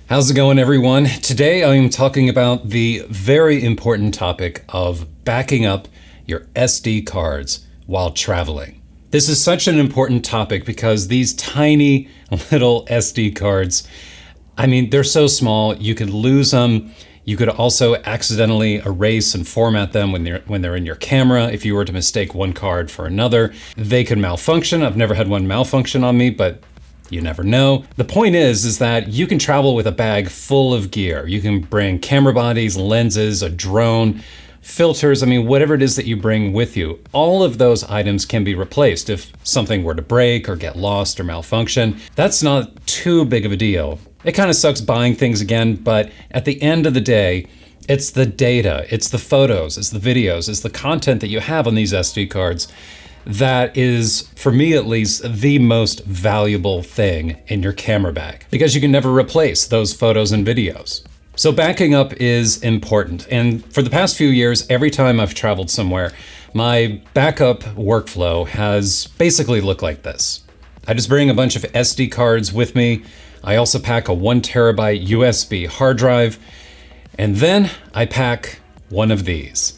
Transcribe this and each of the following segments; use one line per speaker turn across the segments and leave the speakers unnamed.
How's it going, everyone? Today I am talking about the very important topic of backing up your SD cards while traveling. This is such an important topic because these tiny little SD cards, they're so small, you could lose them. You could also accidentally erase and format them when they're in your camera. If you were to mistake one card for another, they could malfunction. I've never had one malfunction on me, but you never know. The point is that you can travel with a bag full of gear. You can bring camera bodies, lenses, a drone, filters, whatever it is that you bring with you. All of those items can be replaced if something were to break or get lost or malfunction. That's not too big of a deal. It kind of sucks buying things again, but at the end of the day, it's the data, it's the photos, it's the videos, it's the content that you have on these SD cards that is, for me at least, the most valuable thing in your camera bag, because you can never replace those photos and videos. So backing up is important. And for the past few years, every time I've traveled somewhere, my backup workflow has basically looked like this. I just bring a bunch of SD cards with me. I also pack a 1 terabyte USB hard drive. And then I pack one of these,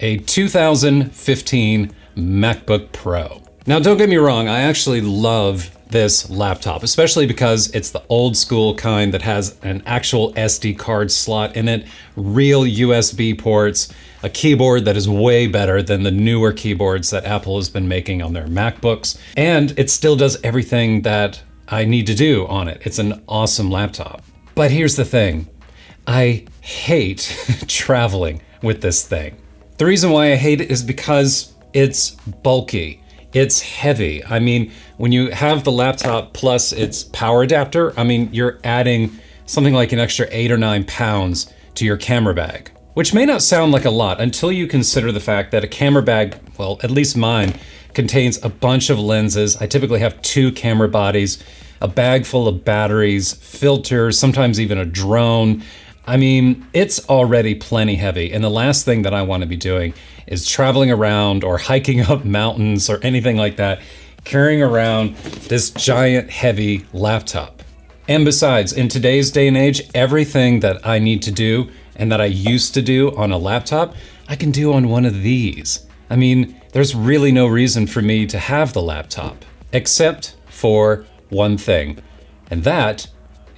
a 2015 MacBook Pro. Now, don't get me wrong, I actually love this laptop, especially because it's the old school kind that has an actual SD card slot in it, real USB ports, a keyboard that is way better than the newer keyboards that Apple has been making on their MacBooks, and it still does everything that I need to do on it. It's an awesome laptop. But here's the thing, I hate traveling with this thing. The reason why I hate it is because it's bulky, it's heavy. When you have the laptop plus its power adapter, you're adding something like an extra 8 or 9 pounds to your camera bag, which may not sound like a lot until you consider the fact that a camera bag, well, at least mine, contains a bunch of lenses. I typically have 2 camera bodies, a bag full of batteries, filters, sometimes even a drone. It's already plenty heavy, and the last thing that I want to be doing is traveling around or hiking up mountains or anything like that, carrying around this giant heavy laptop. And besides, in today's day and age, everything that I need to do and that I used to do on a laptop, I can do on one of these. There's really no reason for me to have the laptop, except for one thing, and that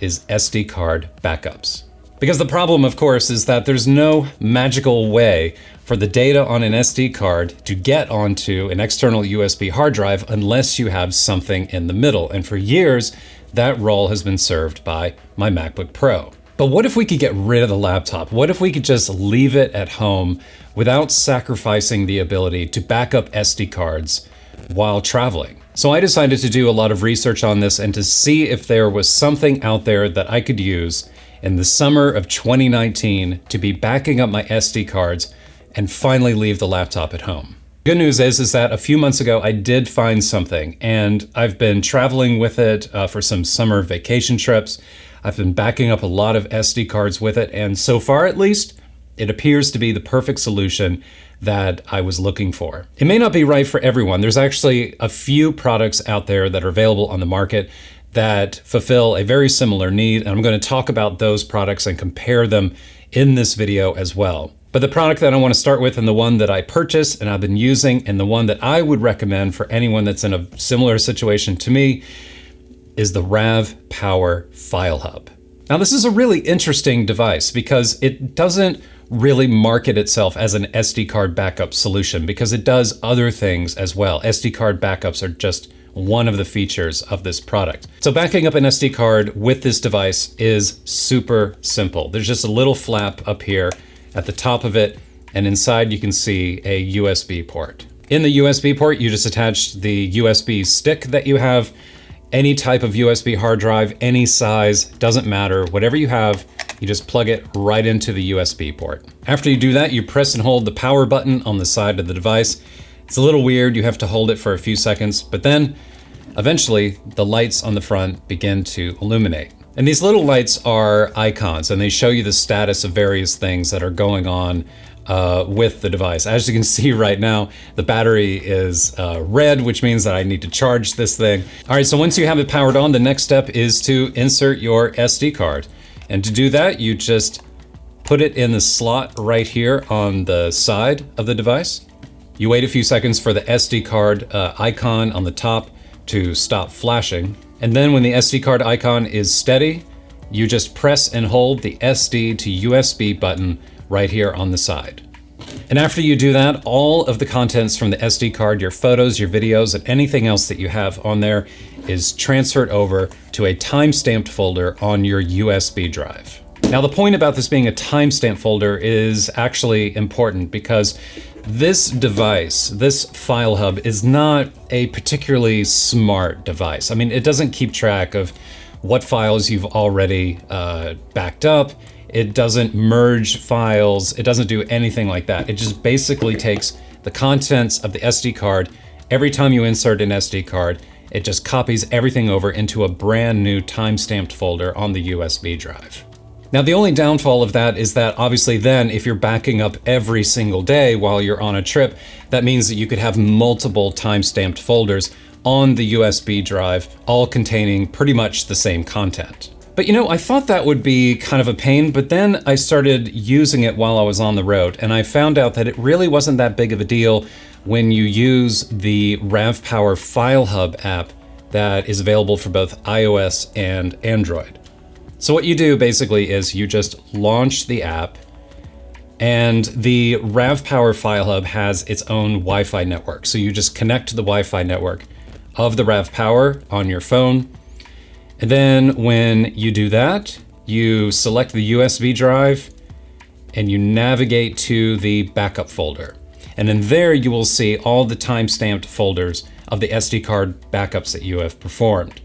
is SD card backups. Because the problem, of course, is that there's no magical way for the data on an SD card to get onto an external USB hard drive unless you have something in the middle. And for years, that role has been served by my MacBook Pro. But what if we could get rid of the laptop? What if we could just leave it at home without sacrificing the ability to back up SD cards while traveling? So I decided to do a lot of research on this and to see if there was something out there that I could use in the summer of 2019 to be backing up my SD cards and finally leave the laptop at home. Good news is that a few months ago I did find something, and I've been traveling with it for some summer vacation trips. I've been backing up a lot of SD cards with it, and so far at least, it appears to be the perfect solution that I was looking for. It may not be right for everyone. There's actually a few products out there that are available on the market that fulfill a very similar need, and I'm going to talk about those products and compare them in this video as well. But the product that I want to start with, and the one that I purchased and I've been using, and the one that I would recommend for anyone that's in a similar situation to me, is the RavPower FileHub. Now, this is a really interesting device because it doesn't really market itself as an SD card backup solution because it does other things as well. SD card backups are just one of the features of this product. So backing up an SD card with this device is super simple. There's just a little flap up here at the top of it, and inside you can see a USB port. In the USB port, you just attach the USB stick that you have, any type of USB hard drive, any size, doesn't matter. Whatever you have, you just plug it right into the USB port. After you do that, you press and hold the power button on the side of the device. It's a little weird, you have to hold it for a few seconds, but then eventually the lights on the front begin to illuminate. And these little lights are icons, and they show you the status of various things that are going on with the device. As you can see right now, the battery is red, which means that I need to charge this thing. All right, so once you have it powered on, the next step is to insert your SD card. And to do that, you just put it in the slot right here on the side of the device. You wait a few seconds for the SD card icon on the top to stop flashing. And then when the SD card icon is steady, you just press and hold the SD to USB button right here on the side. And after you do that, all of the contents from the SD card, your photos, your videos, and anything else that you have on there is transferred over to a timestamped folder on your USB drive. Now, the point about this being a timestamp folder is actually important because this device, this FileHub, is not a particularly smart device. I mean, it doesn't keep track of what files you've already backed up. It doesn't merge files. It doesn't do anything like that. It just basically takes the contents of the SD card. Every time you insert an SD card, it just copies everything over into a brand new timestamped folder on the USB drive. Now, the only downfall of that is that obviously then if you're backing up every single day while you're on a trip, that means that you could have multiple timestamped folders on the USB drive, all containing pretty much the same content. But you know, I thought that would be kind of a pain, but then I started using it while I was on the road, and I found out that it really wasn't that big of a deal when you use the RavPower FileHub app that is available for both iOS and Android. So what you do basically is you just launch the app, and the RavPower FileHub has its own Wi-Fi network. So you just connect to the Wi-Fi network of the RavPower on your phone. And then when you do that, you select the USB drive and you navigate to the backup folder. And in there you will see all the timestamped folders of the SD card backups that you have performed.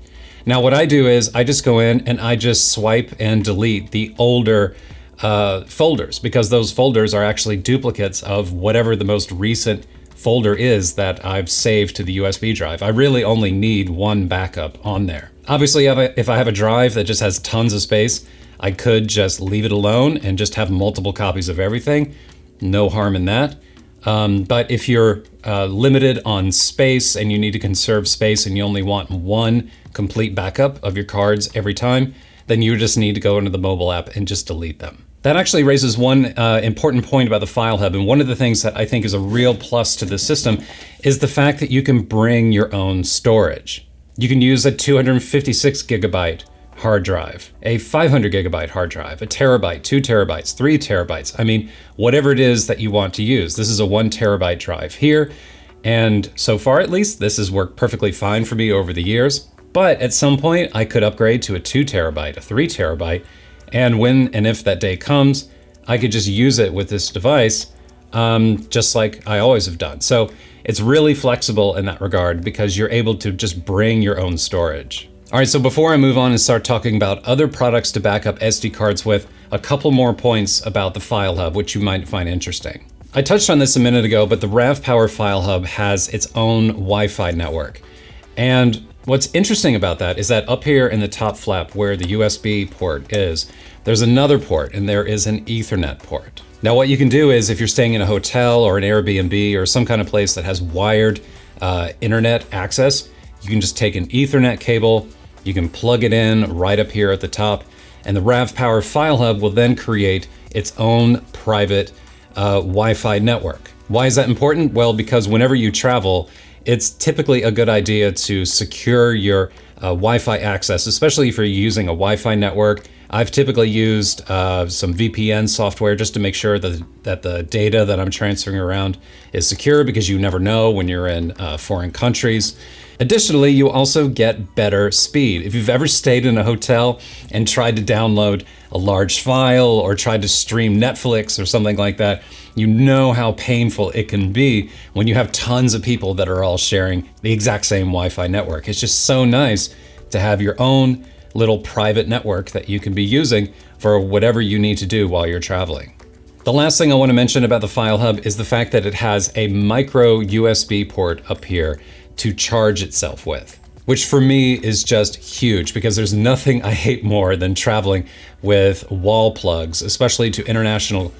Now what I do is I just go in and I just swipe and delete the older folders, because those folders are actually duplicates of whatever the most recent folder is that I've saved to the USB drive. I really only need one backup on there. Obviously, if I have a drive that just has tons of space, I could just leave it alone and just have multiple copies of everything. No harm in that. But if you're limited on space and you need to conserve space and you only want one complete backup of your cards every time, then you just need to go into the mobile app and just delete them. That actually raises one important point about the FileHub, and one of the things that I think is a real plus to this system is the fact that you can bring your own storage. You can use a 256 gigabyte hard drive, a 500 gigabyte hard drive, a terabyte, 2 terabytes, 3 terabytes. I mean, whatever it is that you want to use. This is a 1 terabyte drive here, and so far at least, this has worked perfectly fine for me over the years. But at some point, I could upgrade to a 2 terabyte, a 3 terabyte, and when and if that day comes, I could just use it with this device, just like I always have done. So it's really flexible in that regard because you're able to just bring your own storage. All right, so before I move on and start talking about other products to back up SD cards with, a couple more points about the FileHub, which you might find interesting. I touched on this a minute ago, but the RavPower FileHub has its own Wi-Fi network. And what's interesting about that is that up here in the top flap where the USB port is, there's another port, and there is an Ethernet port. Now what you can do is if you're staying in a hotel or an Airbnb or some kind of place that has wired internet access, you can just take an Ethernet cable, you can plug it in right up here at the top, and the RavPower FileHub will then create its own private Wi-Fi network. Why is that important? Well, because whenever you travel, it's typically a good idea to secure your Wi-Fi access, especially if you're using a Wi-Fi network. I've typically used some VPN software just to make sure that the data that I'm transferring around is secure, because you never know when you're in foreign countries. Additionally, you also get better speed. If you've ever stayed in a hotel and tried to download a large file or tried to stream Netflix or something like that, you know how painful it can be when you have tons of people that are all sharing the exact same Wi-Fi network. It's just so nice to have your own little private network that you can be using for whatever you need to do while you're traveling. The last thing I want to mention about the FileHub is the fact that it has a micro USB port up here to charge itself with, which for me is just huge, because there's nothing I hate more than traveling with wall plugs, especially to international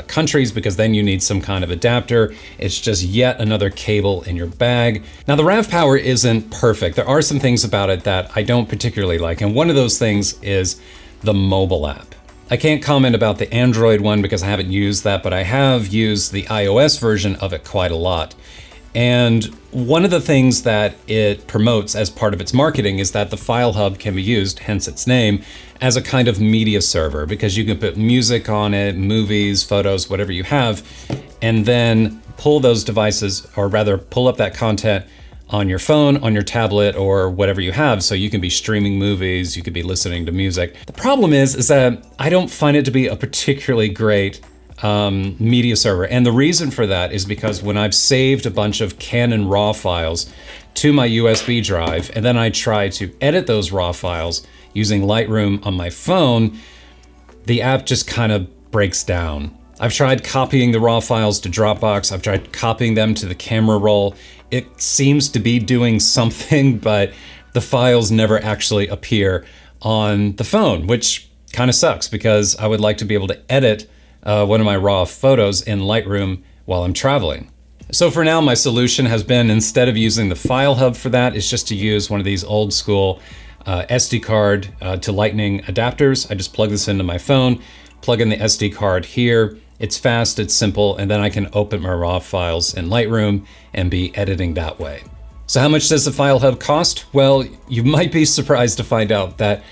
countries, because then you need some kind of adapter. It's just yet another cable in your bag. Now the RavPower isn't perfect. There are some things about it that I don't particularly like, and one of those things is the mobile app. I can't comment about the Android one because I haven't used that, but I have used the iOS version of it quite a lot. And one of the things that it promotes as part of its marketing is that the FileHub can be used, hence its name, as a kind of media server, because you can put music on it, movies, photos, whatever you have, and then pull those devices, or rather pull up that content on your phone, on your tablet, or whatever you have, so you can be streaming movies, you could be listening to music. The problem is that I don't find it to be a particularly great media server. And the reason for that is because when I've saved a bunch of Canon RAW files to my USB drive, and then I try to edit those RAW files using Lightroom on my phone, the app just kind of breaks down. I've tried copying the RAW files to Dropbox. I've tried copying them to the camera roll. It seems to be doing something, but the files never actually appear on the phone, which kind of sucks because I would like to be able to edit one of my RAW photos in Lightroom while I'm traveling. So for now, my solution has been, instead of using the FileHub for that, is just to use one of these old school SD card to Lightning adapters. I just plug this into my phone, plug in the SD card here. It's fast, it's simple, and then I can open my RAW files in Lightroom and be editing that way. So how much does the FileHub cost? Well, you might be surprised to find out that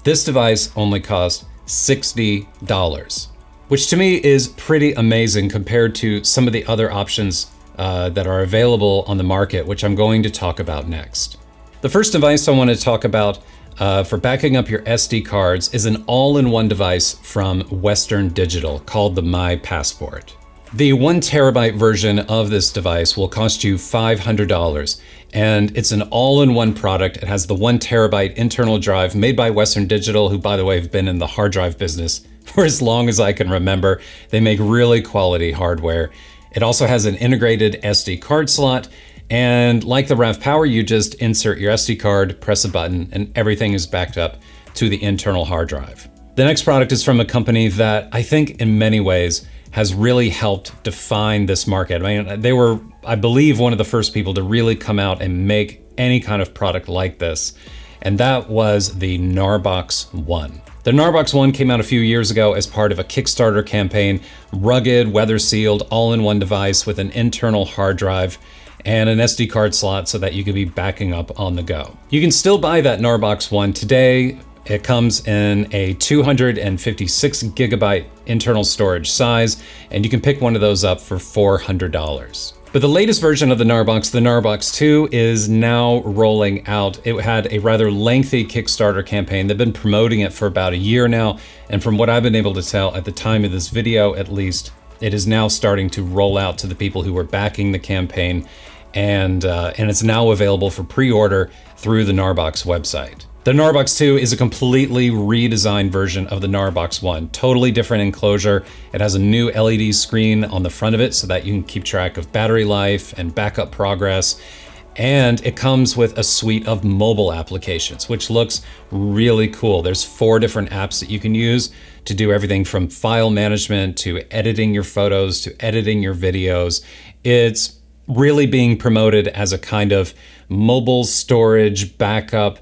this device only costs $60, which to me is pretty amazing compared to some of the other options that are available on the market, which I'm going to talk about next. The first device I want to talk about for backing up your SD cards is an all-in-one device from Western Digital called the My Passport. The 1 terabyte version of this device will cost you $500, and it's an all-in-one product. It has the 1 terabyte internal drive made by Western Digital, who, by the way, have been in the hard drive business for as long as I can remember. They make really quality hardware. It also has an integrated SD card slot, and like the RavPower, you just insert your SD card, press a button, and everything is backed up to the internal hard drive. The next product is from a company that I think in many ways has really helped define this market. I mean, they were, I believe, one of the first people to really come out and make any kind of product like this, and that was the Gnarbox One. The Gnarbox One came out a few years ago as part of a Kickstarter campaign, rugged, weather-sealed, all-in-one device with an internal hard drive and an SD card slot so that you could be backing up on the go. You can still buy that Gnarbox One today. It comes in a 256 gigabyte internal storage size, and you can pick one of those up for $400. But the latest version of the Gnarbox 2, is now rolling out. It had a rather lengthy Kickstarter campaign. They've been promoting it for about a year now, and from what I've been able to tell at the time of this video at least, it is now starting to roll out to the people who were backing the campaign, and it's now available for pre-order through the Gnarbox website. The Gnarbox 2 is a completely redesigned version of the Gnarbox 1. Totally different enclosure. It has a new LED screen on the front of it so that you can keep track of battery life and backup progress. And it comes with a suite of mobile applications, which looks really cool. There's 4 different apps that you can use to do everything from file management to editing your photos to editing your videos. It's really being promoted as a kind of mobile storage backup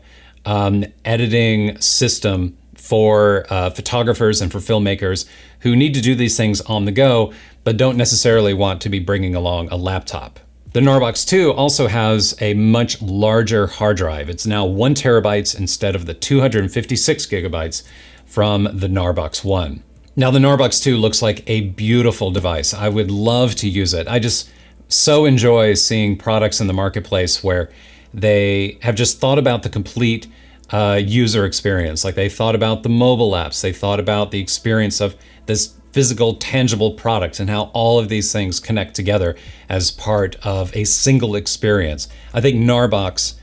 editing system for photographers and for filmmakers who need to do these things on the go, but don't necessarily want to be bringing along a laptop. The Gnarbox 2 also has a much larger hard drive. It's now 1 terabyte instead of the 256 gigabytes from the Gnarbox 1. Now the Gnarbox 2 looks like a beautiful device. I would love to use it. I just so enjoy seeing products in the marketplace where they have just thought about the complete user experience. Like they thought about the mobile apps, they thought about the experience of this physical, tangible product and how all of these things connect together as part of a single experience. I think Gnarbox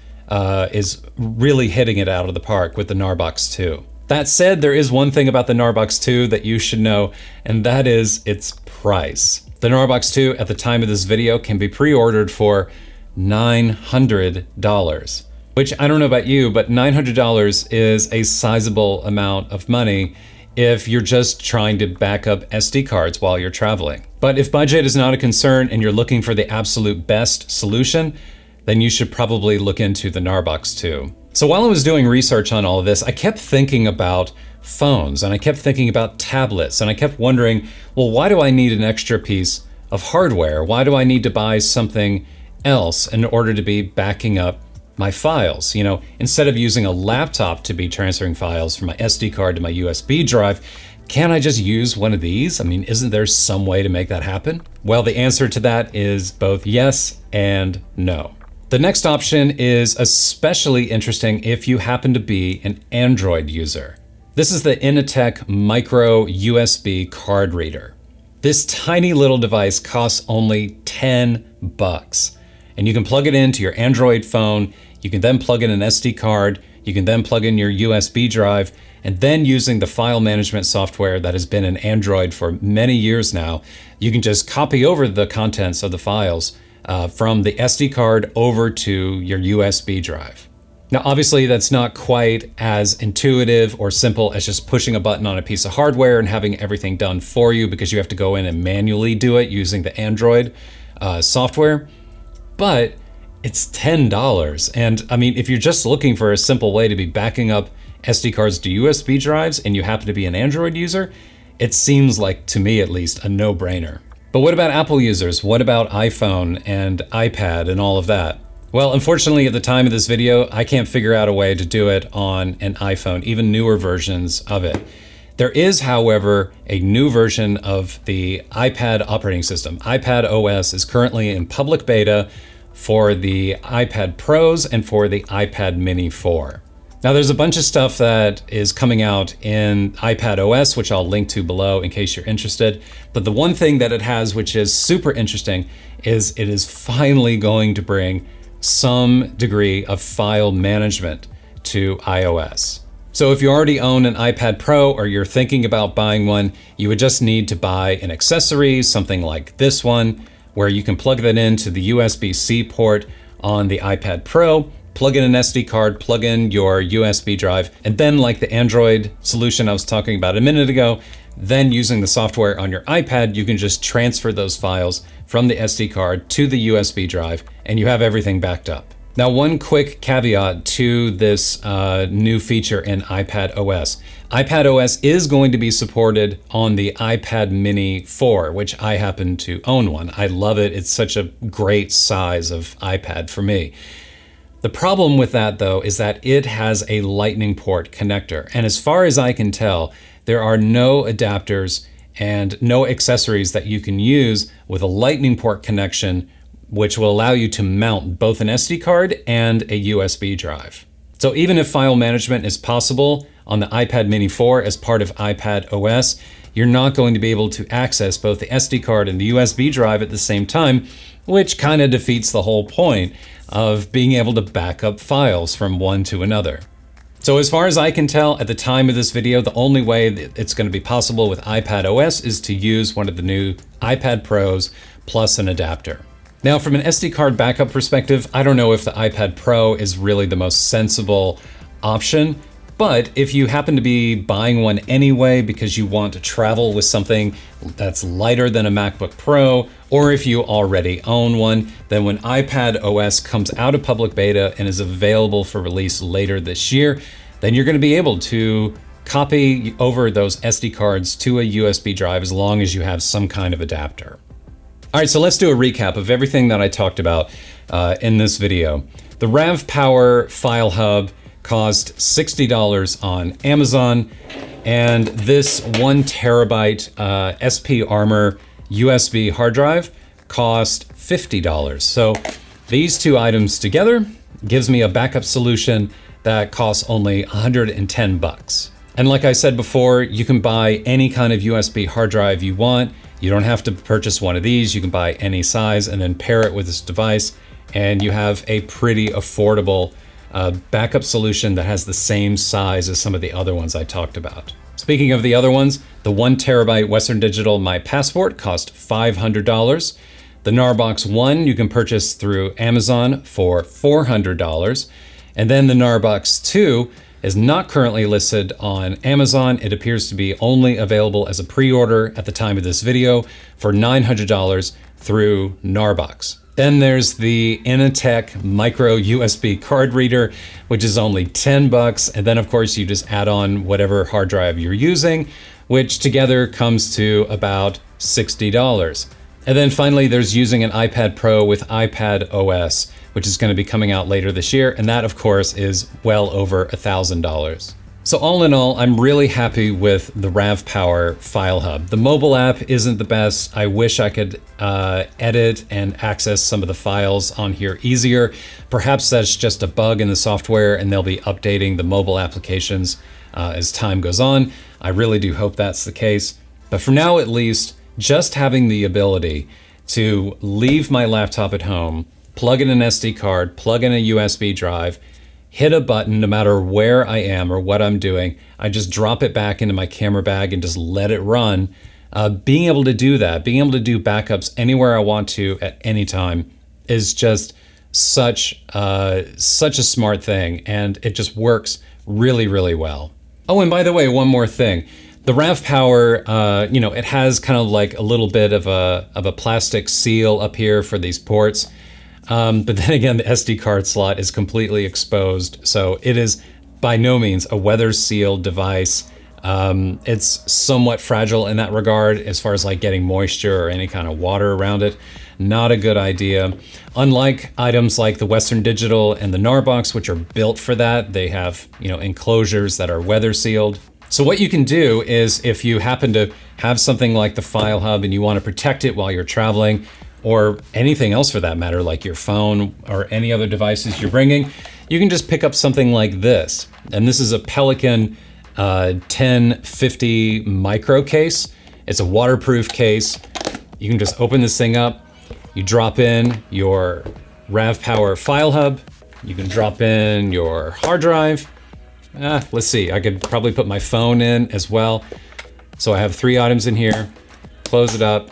is really hitting it out of the park with the Gnarbox 2. That said, there is one thing about the Gnarbox 2 that you should know, and that is its price. The Gnarbox 2 at the time of this video can be pre-ordered for $900, which I don't know about you, but $900 is a sizable amount of money if you're just trying to back up SD cards while you're traveling. But if budget is not a concern and you're looking for the absolute best solution, then you should probably look into the Gnarbox 2. So while I was doing research on all of this, I kept thinking about phones, and I kept thinking about tablets, and I kept wondering, well, why do I need an extra piece of hardware? Why do I need to buy something else in order to be backing up my files? You know, instead of using a laptop to be transferring files from my SD card to my USB drive, can't I just use one of these? I mean, isn't there some way to make that happen? Well, the answer to that is both yes and no. The next option is especially interesting if you happen to be an Android user. This is the Inateck micro USB card reader. This tiny little device costs only $10, and you can plug it into your Android phone. You can then plug in an SD card. You can then plug in your USB drive, and then using the file management software that has been in Android for many years now, you can just copy over the contents of the files from the SD card over to your USB drive. Now, obviously, that's not quite as intuitive or simple as just pushing a button on a piece of hardware and having everything done for you, because you have to go in and manually do it using the Android software. But it's $10. And I mean, if you're just looking for a simple way to be backing up SD cards to USB drives and you happen to be an Android user, it seems like, to me at least, a no-brainer. But what about Apple users? What about iPhone and iPad and all of that? Well, unfortunately, at the time of this video, I can't figure out a way to do it on an iPhone, even newer versions of it. There is, however, a new version of the iPad operating system. iPad OS is currently in public beta for the iPad Pros and for the iPad Mini 4. Now, there's a bunch of stuff that is coming out in iPad OS, which I'll link to below in case you're interested. But the one thing that it has, which is super interesting, is it is finally going to bring some degree of file management to iOS. So if you already own an iPad Pro or you're thinking about buying one, you would just need to buy an accessory, something like this one, where you can plug that into the USB-C port on the iPad Pro, plug in an SD card, plug in your USB drive, and then, like the Android solution I was talking about a minute ago, then using the software on your iPad, you can just transfer those files from the SD card to the USB drive, and you have everything backed up. Now, one quick caveat to this new feature in iPad OS. iPad OS is going to be supported on the iPad Mini 4, which I happen to own one. I love it. It's such a great size of iPad for me. The problem with that, though, is that it has a Lightning port connector. And as far as I can tell, there are no adapters and no accessories that you can use with a Lightning port connection, which will allow you to mount both an SD card and a USB drive. So even if file management is possible on the iPad Mini 4 as part of iPad OS, you're not going to be able to access both the SD card and the USB drive at the same time, which kind of defeats the whole point of being able to back up files from one to another. So as far as I can tell, at the time of this video, the only way that it's going to be possible with iPad OS is to use one of the new iPad Pros plus an adapter. Now, from an SD card backup perspective, I don't know if the iPad Pro is really the most sensible option, but if you happen to be buying one anyway because you want to travel with something that's lighter than a MacBook Pro, or if you already own one, then when iPad OS comes out of public beta and is available for release later this year, then you're going to be able to copy over those SD cards to a USB drive as long as you have some kind of adapter. All right, so let's do a recap of everything that I talked about in this video. The RavPower FileHub cost $60 on Amazon, and this 1 terabyte SP Armor USB hard drive cost $50. So these two items together gives me a backup solution that costs only $110. And like I said before, you can buy any kind of USB hard drive you want. You don't have to purchase one of these. You can buy any size and then pair it with this device, and you have a pretty affordable backup solution that has the same size as some of the other ones I talked about. Speaking of the other ones, the 1 terabyte Western Digital My Passport cost $500. The Gnarbox 1 you can purchase through Amazon for $400. And then the Gnarbox 2 is not currently listed on Amazon. It appears to be only available as a pre-order at the time of this video for $900 through Gnarbox. Then there's the Inateck micro USB card reader, which is only 10 bucks. And then of course you just add on whatever hard drive you're using, which together comes to about $60. And then finally, there's using an iPad Pro with iPad OS, which is going to be coming out later this year. And that, of course, is well over $1,000. So all in all, I'm really happy with the RavPower FileHub. The mobile app isn't the best. I wish I could edit and access some of the files on here easier. Perhaps that's just a bug in the software and they'll be updating the mobile applications as time goes on. I really do hope that's the case. But for now, at least, just having the ability to leave my laptop at home, plug in an SD card, plug in a USB drive, hit a button no matter where I am or what I'm doing, I just drop it back into my camera bag and just let it run. Being able to do that, being able to do backups anywhere I want to at any time is just such a smart thing, and it just works really, really well. Oh, and by the way, one more thing. The RavPower, it has kind of like a little bit of a plastic seal up here for these ports. But then again, the SD card slot is completely exposed. So it is by no means a weather sealed device. It's somewhat fragile in that regard as far as like getting moisture or any kind of water around it. Not a good idea. Unlike items like the Western Digital and the Gnarbox, which are built for that, they have, enclosures that are weather sealed. So what you can do is if you happen to have something like the FileHub and you want to protect it while you're traveling, or anything else for that matter, like your phone or any other devices you're bringing, you can just pick up something like this. And this is a Pelican 1050 micro case. It's a waterproof case. You can just open this thing up. You drop in your RavPower FileHub. You can drop in your hard drive. Let's see, I could probably put my phone in as well. So I have 3 items in here, close it up,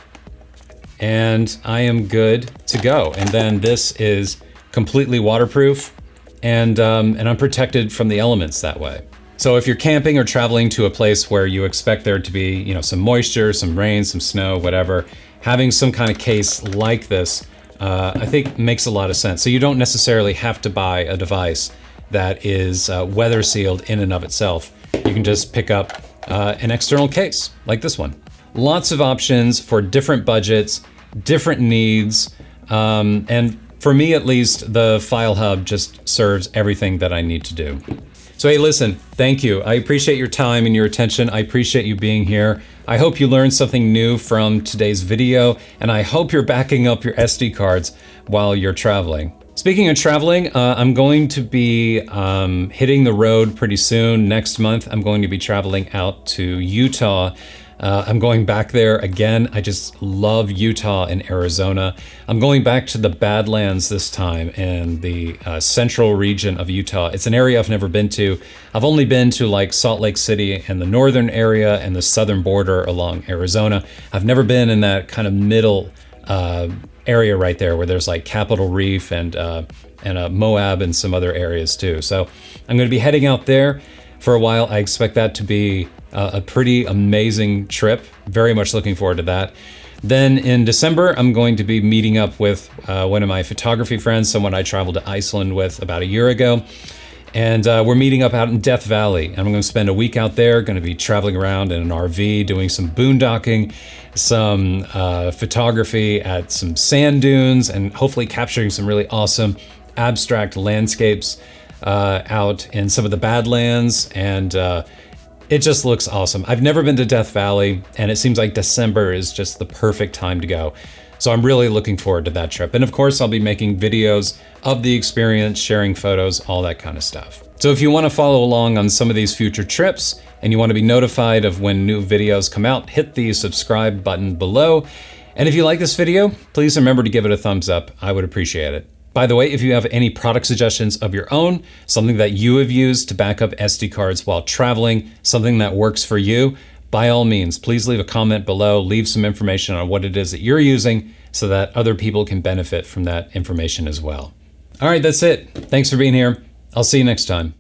and I am good to go. And then this is completely waterproof, and I'm protected from the elements that way. So if you're camping or traveling to a place where you expect there to be, some moisture, some rain, some snow, whatever, having some kind of case like this, I think makes a lot of sense. So you don't necessarily have to buy a device that is weather sealed in and of itself. You can just pick up an external case like this one. Lots of options for different budgets, different needs, and for me at least, the FileHub just serves everything that I need to do. So hey, listen, thank you. I appreciate your time and your attention. I appreciate you being here. I hope you learned something new from today's video, and I hope you're backing up your SD cards while you're traveling. Speaking of traveling, I'm going to be hitting the road pretty soon. Next month, I'm going to be traveling out to Utah. I'm going back there again. I just love Utah and Arizona. I'm going back to the Badlands this time in the central region of Utah. It's an area I've never been to. I've only been to like Salt Lake City and the northern area and the southern border along Arizona. I've never been in that kind of middle area right there where there's like Capitol Reef and Moab and some other areas too. So I'm going to be heading out there for a while. I expect that to be a pretty amazing trip. Very much looking forward to that. Then in December, I'm going to be meeting up with one of my photography friends, someone I traveled to Iceland with about a year ago. And we're meeting up out in Death Valley. And I'm going to spend a week out there, going to be traveling around in an RV, doing some boondocking, some photography at some sand dunes, and hopefully capturing some really awesome abstract landscapes out in some of the Badlands. And it just looks awesome. I've never been to Death Valley, and it seems like December is just the perfect time to go. So I'm really looking forward to that trip. And of course, I'll be making videos of the experience, sharing photos, all that kind of stuff. So if you want to follow along on some of these future trips and you want to be notified of when new videos come out, hit the subscribe button below. And if you like this video, please remember to give it a thumbs up. I would appreciate it. By the way, if you have any product suggestions of your own, something that you have used to back up SD cards while traveling, something that works for you, by all means, please leave a comment below, leave some information on what it is that you're using so that other people can benefit from that information as well. All right, that's it. Thanks for being here. I'll see you next time.